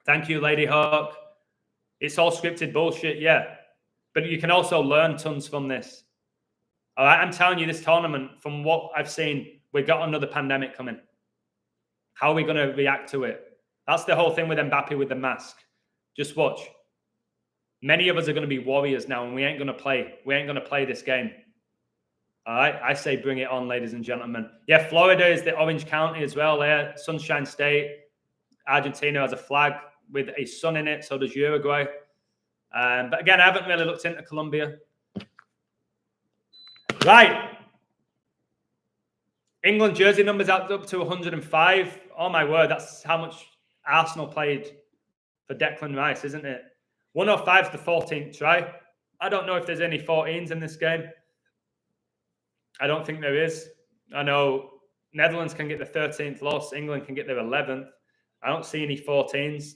Thank you, Lady Hawk. It's all scripted bullshit, yeah. But you can also learn tons from this. All right, I'm telling you, this tournament, from what I've seen, we've got another pandemic coming. How are we going to react to it? That's the whole thing with Mbappe with the mask. Just watch. Many of us are going to be warriors now, and we ain't going to play. We ain't going to play this game. All right, I say bring it on, ladies and gentlemen. Yeah, Florida is the orange county as well there. Sunshine State. Argentina has a flag with a sun in it, so does Uruguay. But again, I haven't really looked into Colombia. Right. England jersey numbers up to 105. Oh, my word, that's how much Arsenal played for Declan Rice, isn't it? 105 is the 14th try. I don't know if there's any 14s in this game. I don't think there is. I know Netherlands can get the 13th loss. England can get their 11th. I don't see any 14s.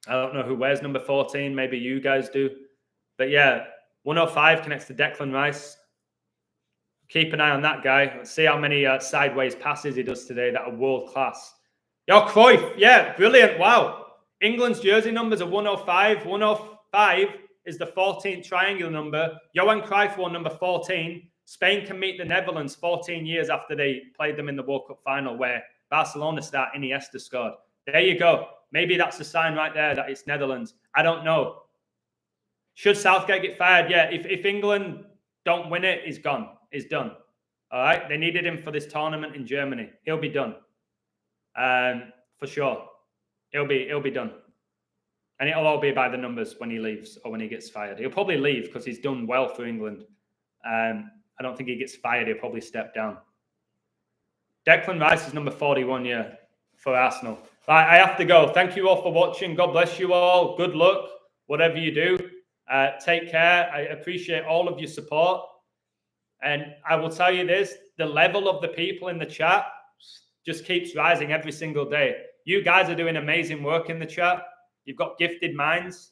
I don't know who wears number 14. Maybe you guys do. But yeah, 105 connects to Declan Rice. Keep an eye on that guy. Let's see how many sideways passes he does today that are world class. Yo, Cruyff. Yeah, brilliant. Wow. England's jersey numbers are 105. 105 is the 14th triangular number. Johan Cruyff wore number 14. Spain can meet the Netherlands 14 years after they played them in the World Cup final where Barcelona star Iniesta scored. There you go. Maybe that's a sign right there that it's Netherlands. I don't know. Should Southgate get fired? Yeah, if England don't win it, he's gone. He's done. All right? They needed him for this tournament in Germany. He'll be done. For sure. He'll be done. And it'll all be by the numbers when he leaves or when he gets fired. He'll probably leave because he's done well for England. I don't think he gets fired. He'll probably step down. Declan Rice is number 41, yeah, for Arsenal. Right, I have to go. Thank you all for watching. God bless you all. Good luck, whatever you do. Take care. I appreciate all of your support. And I will tell you this, the level of the people in the chat just keeps rising every single day. You guys are doing amazing work in the chat. You've got gifted minds,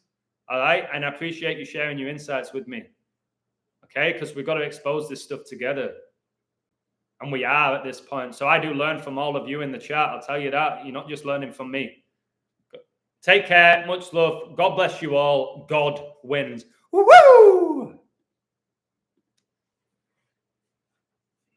all right? And I appreciate you sharing your insights with me, okay? Because we've got to expose this stuff together. And we are at this point. So I do learn from all of you in the chat. I'll tell you that. You're not just learning from me. Take care. Much love. God bless you all. God wins. Woo-woo!